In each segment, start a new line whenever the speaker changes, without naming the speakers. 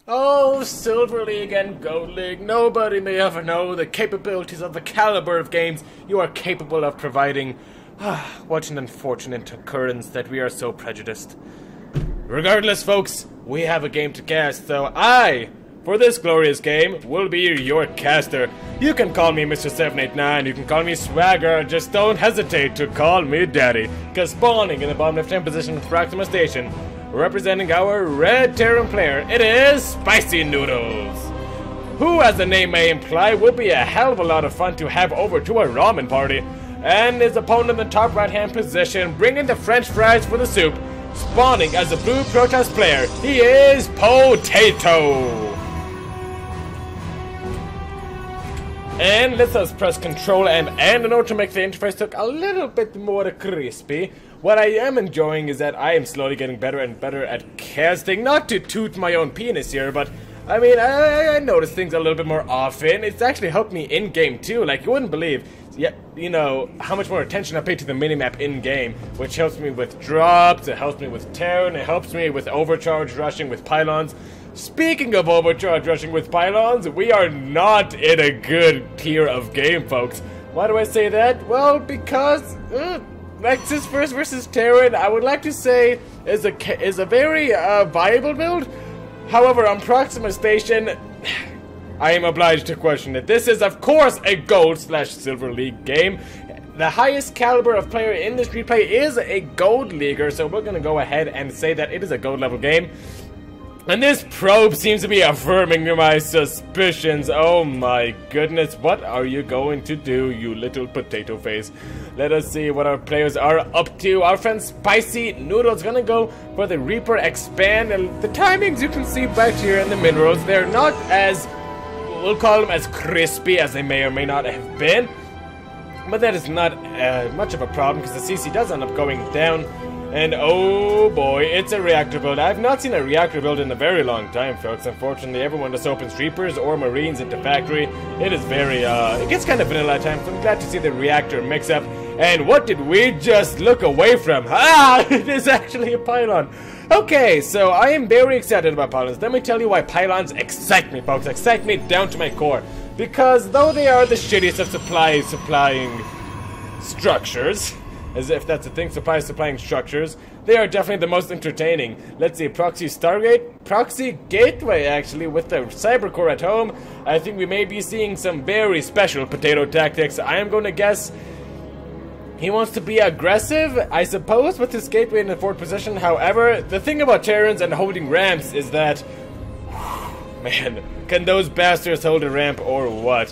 Oh, Silver League and Gold League, nobody may ever know the capabilities of the caliber of games you are capable of providing. What an unfortunate occurrence that we are so prejudiced. Regardless, folks, we have a game to cast, so I, for this glorious game, will be your caster. You can call me Mr. 789, you can call me Swagger, just don't hesitate to call me Daddy. Cause spawning in the bottom left-hand position of Proxima Station, representing our red Terran player, it is SpicyNoodles, who, as the name may imply, will be a hell of a lot of fun to have over to a ramen party. And his opponent in the top right-hand position, bringing the French fries for the soup, spawning as a blue protest player, he is Potato. And let us press Control and in order to make the interface look a little bit more crispy. What I am enjoying is that I am slowly getting better and better at casting. Not to toot my own penis here, but I mean, I notice things a little bit more often. It's actually helped me in-game too, like you wouldn't believe. Yeah, you know, how much more attention I pay to the minimap in-game, which helps me with drops, it helps me with Terran, it helps me with overcharge rushing with pylons. Speaking of overcharge rushing with pylons, we are not in a good tier of game, folks. Why do I say that? Well, because Nexus First versus Terran, I would like to say, is a very viable build. However, on Proxima Station, I am obliged to question it. This is, of course, a Gold/Silver League game. The highest caliber of player in this replay is a Gold Leaguer, so we're gonna go ahead and say that it is a Gold level game. And this probe seems to be affirming my suspicions. Oh my goodness, what are you going to do, you little potato face? Let us see what our players are up to. Our friend SpicyNoodles gonna go for the Reaper Expand, and the timings you can see back here in the minerals, they're not as, we'll call them as crispy as they may or may not have been. But that is not much of a problem because the CC does end up going down. And oh boy, it's a reactor build. I've not seen a reactor build in a very long time, folks. Unfortunately, everyone just opens Reapers or Marines into Factory. It is very, it gets kind of vanilla at times, so I'm glad to see the reactor mix-up. And what did we just look away from? Ah, it is actually a pylon. Okay, so I am very excited about pylons. Let me tell you why pylons excite me, folks. Excite me down to my core. Because though they are the shittiest of supplying structures, as if that's a thing, supplying structures, they are definitely the most entertaining. Let's see, Proxy Gateway, actually, with the Cybercore at home. I think we may be seeing some very special potato tactics. I am going to guess he wants to be aggressive, I suppose, with his gateway in the forward position. However, the thing about Terrans and holding ramps is that, man, can those bastards hold a ramp or what?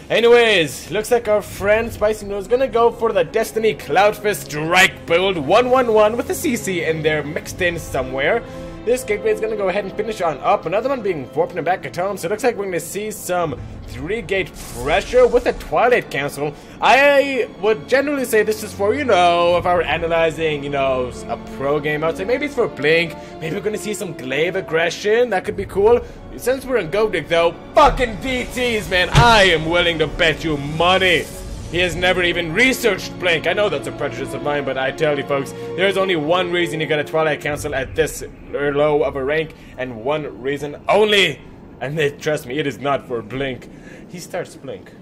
Anyways, looks like our friend SpicyNoodles is gonna go for the Destiny Cloudfist Strike build 111 with the CC in there mixed in somewhere. This gateway is gonna go ahead and finish on up. Another one being warped back at home, so it looks like we're gonna see some 3-gate pressure with the Twilight Council. I would generally say this is for, you know, if I were analyzing, you know, a pro game, I would say maybe it's for Blink. Maybe we're gonna see some glaive aggression. That could be cool. Since we're in Gold League, though, fucking DTs, man, I am willing to bet you money he has never even researched Blink. I know that's a prejudice of mine, but I tell you folks, there's only one reason you got a Twilight Council at this low of a rank, and one reason only. And trust me, it is not for Blink. He starts Blink.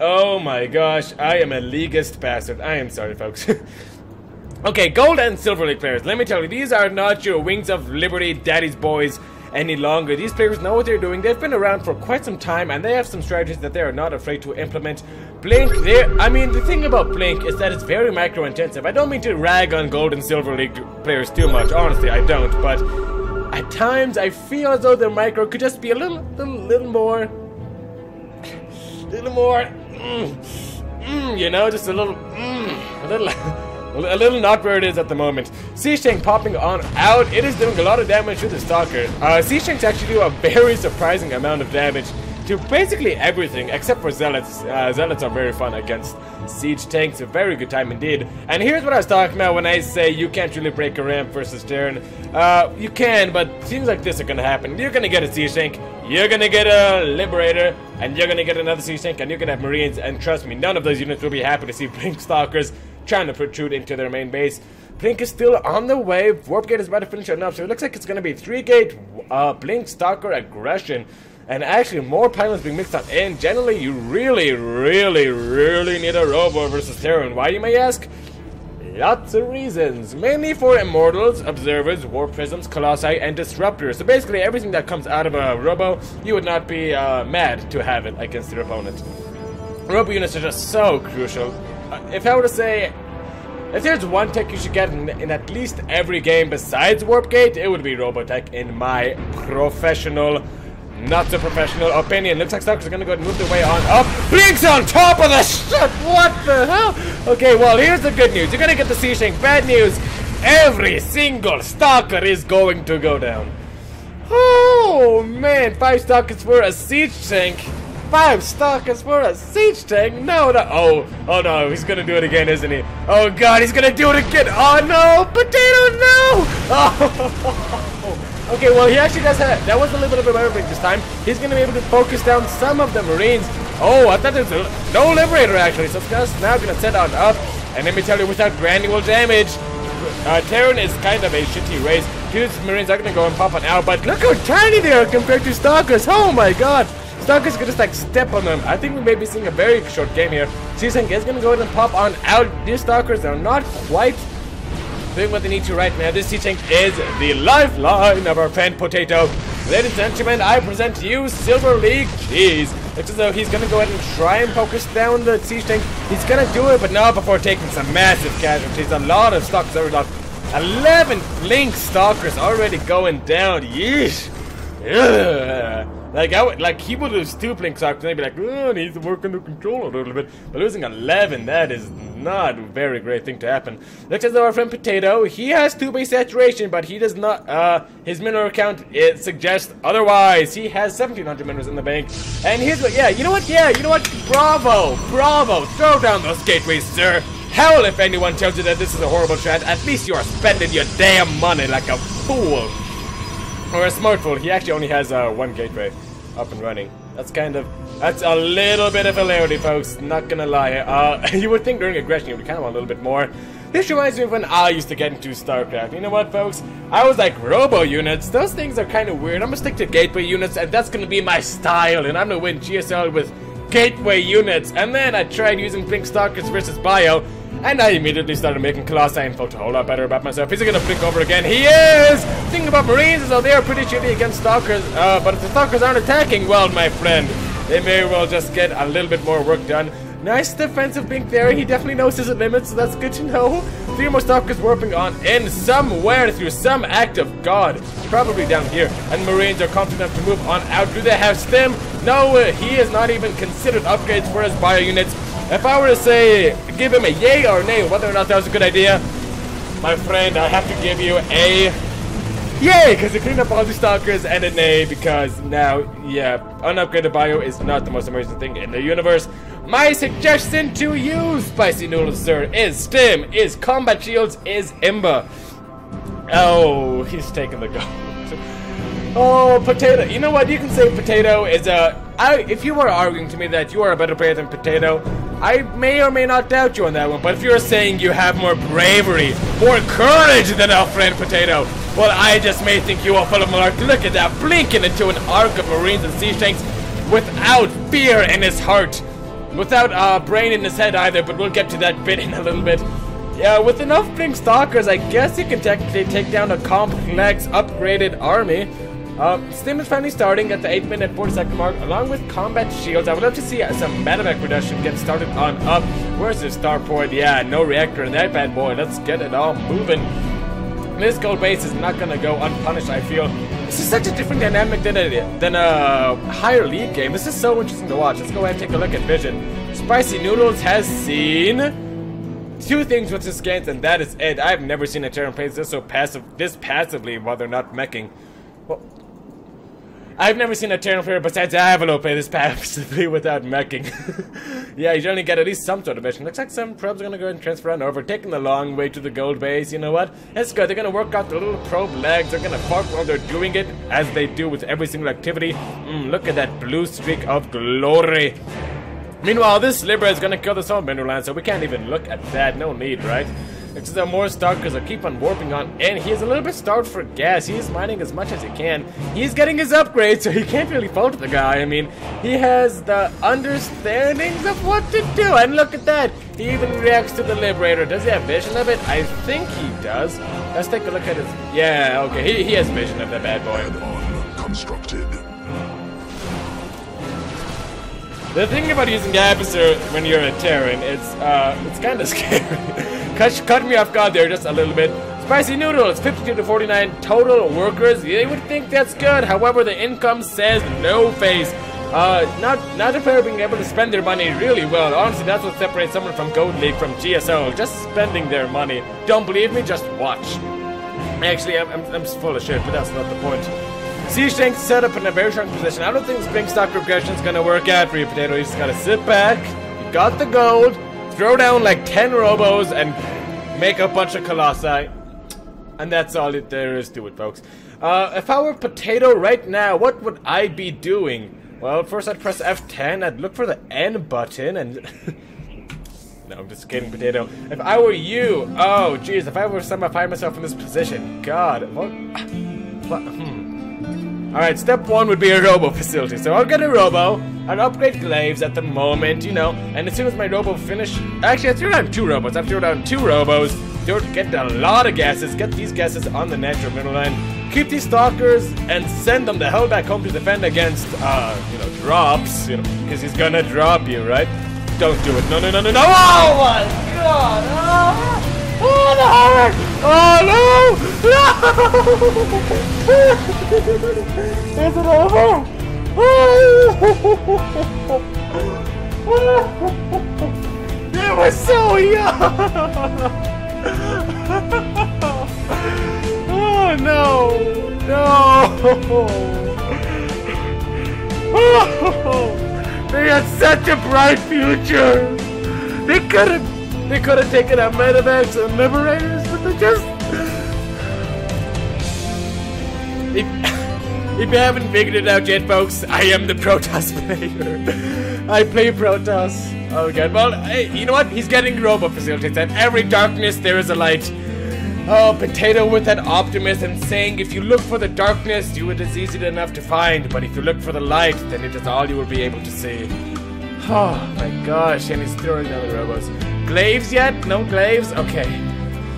Oh my gosh, I am a leaguist bastard. I am sorry, folks. Okay, Gold and Silver League players, let me tell you, these are not your Wings of Liberty daddy's boys any longer. These players know what they're doing. They've been around for quite some time, and they have some strategies that they are not afraid to implement. Blink, I mean, the thing about Blink is that it's very micro-intensive. I don't mean to rag on Gold and Silver League players too much, honestly, I don't, but at times I feel as though their micro could just be a little more, you know, just a little not where it is at the moment. Sea-Shank popping on out. It is doing a lot of damage to the Stalker. Sea-Shanks actually do a very surprising amount of damage to basically everything except for Zealots. Zealots are very fun against siege tanks. A very good time indeed. And here's what I was talking about when I say you can't really break a ramp versus Terran. You can, but things like this are gonna happen. You're gonna get a Sea-Shank, you're gonna get a Liberator, and you're gonna get another Sea-Shank, and you're gonna have Marines, and trust me, none of those units will be happy to see Blink Stalkers trying to protrude into their main base. Blink is still on the way. Warp Gate is about to finish it up, so it looks like it's going to be 3-gate Blink, Stalker, Aggression, and actually more pylons being mixed up in. Generally, you really need a Robo versus Terran. Why, you may ask? Lots of reasons. Mainly for Immortals, Observers, Warp Prisms, Colossi, and Disruptors. So basically everything that comes out of a Robo, you would not be mad to have it against your opponent. Robo units are just so crucial. If I were to say, if there's one tech you should get in at least every game besides Warp Gate, it would be Robotech in my professional, not so professional opinion. Looks like Stalkers are gonna go and move their way on up. Blink's on top of the ship! What the hell? Okay, well, here's the good news. You're gonna get the Siege Tank. Bad news, every single Stalker is going to go down. Oh, man, 5 Stalkers for a Siege Tank. 5 Stalkers for a Siege Tank? No. Oh no, he's gonna do it again, isn't he? Oh god, he's gonna do it again! Oh no! Potato, no! Oh. Okay, well, he actually does have, that was a little bit of a better this time. He's gonna be able to focus down some of the Marines. Oh, I thought there was no Liberator actually, so it's now gonna set on up. And let me tell you, without granular damage, Terran is kind of a shitty race. These Marines are gonna go and pop on out, but look how tiny they are compared to Stalkers. Oh my god! Stalkers could just like step on them. I think we may be seeing a very short game here. Siege Tank is gonna go ahead and pop on out. These Stalkers are not quite doing what they need to right now. This Siege Tank is the lifeline of our friend Potato. Ladies and gentlemen, I present to you Silver League Cheese. Looks as though he's gonna go ahead and try and focus down the Siege Tank. He's gonna do it, but not before taking some massive casualties. A lot of Stalkers already lost. 11 Blink Stalkers already going down. Yeesh. Ugh. Like he would lose 2 Blink Stalkers and they'd be like, oh, needs to work under control a little bit. But losing 11, that is not a very great thing to happen. Looks as though our friend Potato, he has 2 base saturation, but he does not, his mineral count, it suggests otherwise. He has 1,700 minerals in the bank. And here's what, you know what, bravo, throw down those gateways, sir. Hell, if anyone tells you that this is a horrible strat, at least you are spending your damn money like a fool. Or a smart fool. He actually only has 1 gateway up and running. That's a little bit of hilarity, folks. Not gonna lie. You would think during aggression you would kind of want a little bit more. This reminds me of when I used to get into Starcraft. You know what, folks? I was like, Robo units, those things are kind of weird. I'm gonna stick to gateway units, and that's gonna be my style. And I'm gonna win GSL with gateway units. And then I tried using Blink Stalkers versus Bio, and I immediately started making Colossi and felt a whole lot better about myself. Is he gonna blink over again? He is! Thinking about Marines is that they are pretty shitty against Stalkers, but if the Stalkers aren't attacking, well, my friend, they may well just get a little bit more work done. Nice defensive blink there. He definitely knows his limits, so that's good to know. 3 more Stalkers warping on in somewhere through some act of God. Probably down here. And Marines are confident enough to move on out. Do they have stim? No, he has not even considered upgrades for his bio units. If I were to say, give him a yay or nay, whether or not that was a good idea, my friend, I have to give you a yay, because you cleaned up all the Stalkers, and a nay, because now, yeah, unupgraded bio is not the most amazing thing in the universe. My suggestion to you, SpicyNoodles, sir, is stim, is combat shields, is imba. Oh, he's taking the gold. Oh, Potato. You know what? You can say Potato is if you were arguing to me that you are a better player than Potato, I may or may not doubt you on that one. But if you're saying you have more bravery, more courage than our friend Potato, well, I just may think you are full of malarkey. Look at that, blinking into an arc of Marines and Siege Tanks without fear in his heart. Without brain in his head either, but we'll get to that bit in a little bit. Yeah, with enough Blink Stalkers, I guess you can technically take down a complex, upgraded army. Stim is finally starting at the 8-minute 40-second mark, along with combat shields. I would love to see some medevac production get started on up. Where's the starport? Yeah, no reactor in that bad boy. Let's get it all moving. This gold base is not gonna go unpunished, I feel. This is such a different dynamic than a higher league game. This is so interesting to watch. Let's go ahead and take a look at Vision. SpicyNoodles has seen 2 things with his games, and that is it. I've never seen a Terran play this passively while they're not meching. Well, I've never seen a Terran player besides Avalo play this passively without meching. Yeah, you generally get at least some sort of vision. Looks like some probes are gonna go ahead and transfer on over, taking the long way to the gold base. You know what? That's good. They're gonna work out the little probe legs. They're gonna fuck while they're doing it, as they do with every single activity. Look at that blue streak of glory. Meanwhile, this Libra is gonna kill the Soul Mineral Land, so we can't even look at that. No need, right? because there are more stalkers that keep on warping on, and he's a little bit starved for gas. He's mining as much as he can. He's getting his upgrades, so he can't really fault the guy. I mean, he has the understandings of what to do, and look at that. He even reacts to the Liberator. Does he have vision of it? I think he does. Let's take a look at his... Yeah, okay, he has vision of the bad boy.
Constructed.
The thing about using Abyssur when you're a Terran, it's kind of scary. Cut me off guard there just a little bit. SpicyNoodles, 52 to 49 total workers. You would think that's good. However, the income says no face. Not a player being able to spend their money really well. Honestly, that's what separates someone from Gold League from GSO. Just spending their money. Don't believe me? Just watch. Actually, I'm full of shit, but that's not the point. Siege tank set up in a very strong position. I don't think this big stock regression is gonna work out for you, Potato. You just gotta sit back. You got the gold. Throw down like 10 robos and make a bunch of colossi. And that's all there is to it, folks. If I were Potato right now, what would I be doing? Well, first I'd press F10. I'd look for the N button and... No, I'm just kidding, Potato. If I were you... Oh, jeez. If I were somehow find myself in this position. God. What? Alright, step 1 would be a robo facility. So I'll get a robo. I'll upgrade glaives at the moment, you know. And as soon as my robo finish... Actually, I threw down 2 robos. I threw down 2 robos. Get a lot of gases. Get these gases on the natural middle line. Keep these stalkers and send them the hell back home to defend against, drops. You know, because he's gonna drop you, right? Don't do it. No, no, no, no, no. Oh my god! Oh, the horror! Oh, no! No! Is it over? Oh! It was so young! Oh no! No! Oh, they had such a bright future! They could have taken out medevacs and liberators, but they just... If you haven't figured it out yet, folks, I am the Protoss player. I play Protoss. Oh god, well, hey, you know what? He's getting robo facilities. At every darkness, there is a light. Oh, Potato with that optimism, saying if you look for the darkness, it is easy enough to find, but if you look for the light, then it is all you will be able to see. Oh my gosh, and he's throwing down the robos. Glaives yet? No glaives? Okay.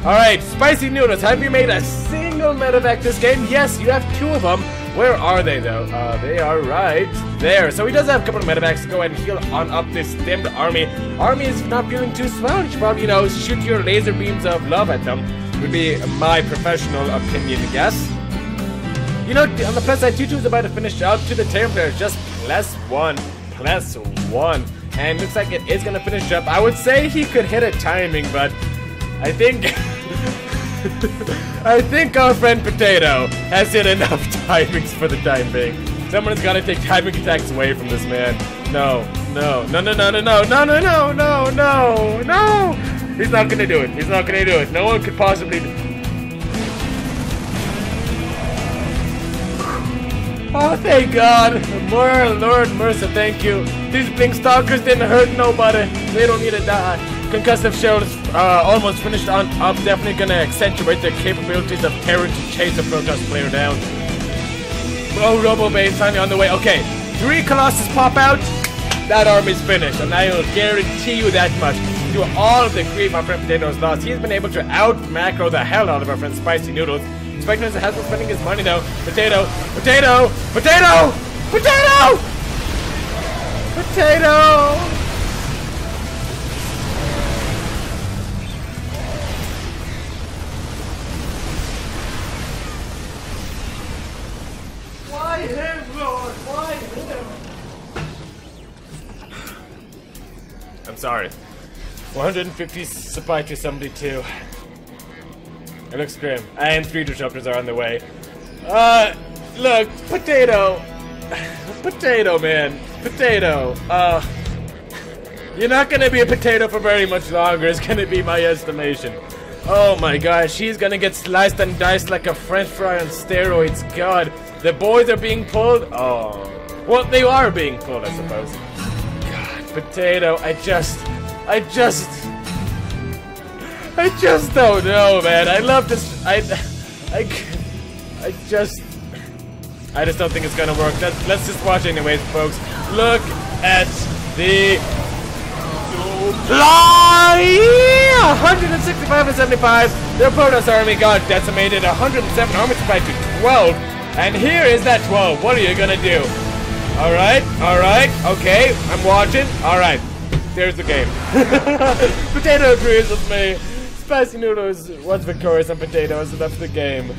Alright, SpicyNoodles, have you made a single medevac this game? Yes, you have 2 of them. Where are they though? They are right there. So he does have a couple of medevacs to go ahead and heal on up this stemmed army. Army is not feeling too swell. You should probably, shoot your laser beams of love at them. Would be my professional opinion, I guess. On the plus side, 2-2 is about to finish out to the Terran player. Just +1. +1. And looks like it is going to finish up. I would say he could hit a timing, but I think... I think our friend Potato has hit enough timings for the time being. Someone's got to take timing attacks away from this man. No, no, no, no, no, no, no, no, no, no, no, no, no. He's not going to do it. He's not going to do it. No one could possibly do it. Oh, thank God. Lord Mercy, thank you. These blink stalkers didn't hurt nobody. They don't need to die. Concussive shells almost finished on up. Definitely gonna accentuate the capabilities of Terran to chase a Protoss player down. Oh, Robo Base finally on the way. Okay, 3 Colossus pop out. That army's finished, and I will guarantee you that much. Through all of the grief my friend Potato's lost, he's been able to out-macro the hell out of our friend SpicyNoodles. SpicyNoodles has been spending his money though. Potato! Potato! Potato! Potato! Potato! Why him, Lord? Why him? I'm sorry. 150 supply to somebody too. It looks grim. And 3 disruptors are on the way. Look, Potato. Potato, man. Potato. You're not gonna be a potato for very much longer, is gonna be my estimation. Oh my gosh, he's gonna get sliced and diced like a french fry on steroids. God, the boys are being pulled. Oh. Well, they are being pulled, I suppose. God, Potato, I just I just don't know, man. I love this. I just don't think it's gonna work. Let's just watch anyways, folks. Look at the supply! 165 and 75. Their Protoss army got decimated. 107 army supply to 12. And here is that 12. What are you gonna do? Alright, okay, I'm watching. Alright, there's the game. Potato agrees with me. SpicyNoodles was victorious on potatoes and left the game.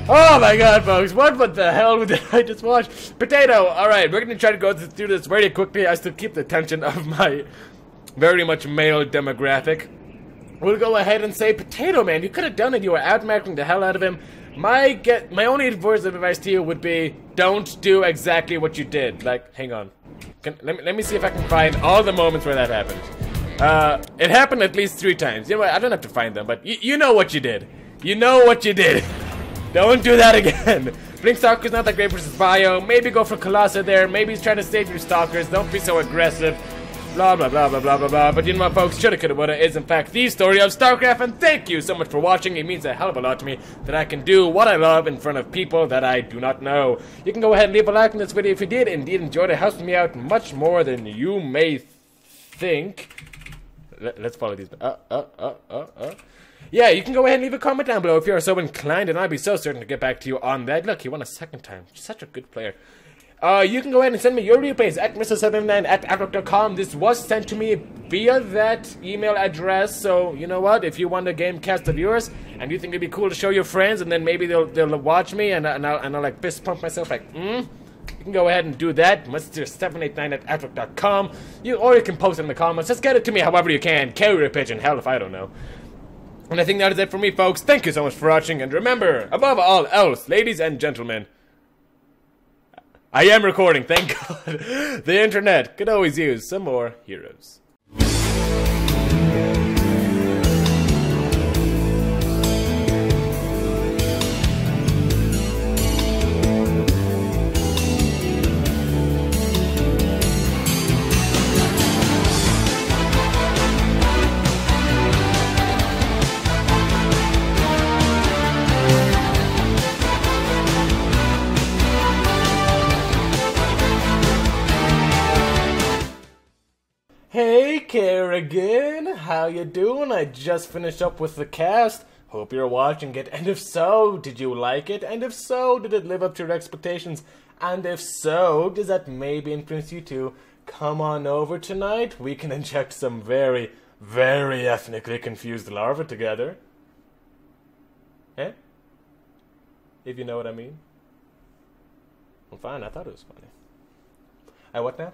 Oh my god, folks, what the hell did I just watch? Potato, alright, we're gonna try to go through this very quickly as to keep the attention of my very much male demographic. We'll go ahead and say, Potato Man, you could have done it. You were outmarking the hell out of him. My only words of advice to you would be, don't do exactly what you did. Like, hang on. Let me see if I can find all the moments where that happened. It happened at least 3 times. You know what, I don't have to find them, but you know what you did. You know what you did. Don't do that again. Blink Stalker's not that great versus Bio. Maybe go for Colossus there. Maybe he's trying to save your Stalkers. Don't be so aggressive. Blah, blah, blah, blah, blah, blah, blah. But you know what, folks? Shoulda, coulda, woulda is, in fact, the story of Starcraft. And thank you so much for watching. It means a hell of a lot to me that I can do what I love in front of people that I do not know. You can go ahead and leave a like on this video if you did indeed enjoy it. It helps me out much more than you may think. Let's follow these. Yeah, you can go ahead and leave a comment down below if you are so inclined, and I'd be so certain to get back to you on that. Look, he won a 2nd time. Such a good player. You can go ahead and send me your replays at Mr79@outlook.com. This was sent to me via that email address, so you know what? If you want a game cast of yours, and you think it'd be cool to show your friends, and then maybe they'll watch me, and I'll like fist pump myself like, you can go ahead and do that. Mr789@outlook.com. Or you can post it in the comments. Just get it to me however you can. Carrier pigeon, hell if I don't know. And I think that is it for me, folks. Thank you so much for watching, and remember, above all else, ladies and gentlemen, I am recording, thank God. The internet could always use some more heroes. Hey Kerrigan, how you doing? I just finished up with the cast. Hope you're watching it, and if so, did you like it? And if so, did it live up to your expectations? And if so, does that maybe influence you to come on over tonight? We can inject some very, very ethnically confused larvae together. Eh? If you know what I mean. Well, fine, I thought it was funny. What now?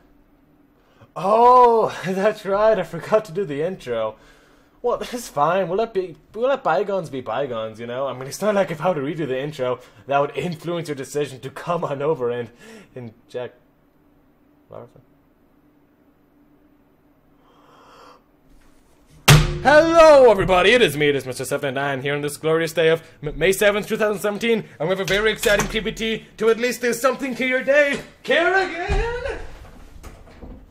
Oh, that's right, I forgot to do the intro. Well, that's fine, we'll let bygones be bygones, you know? I mean, it's not like if I were to redo the intro, that would influence your decision to come on over and inject larvae. Hello everybody, it is me, it is Mr. 79 here on this glorious day of May 7th, 2017, and we have a very exciting PvT to at least do something to your day. Kerrigan!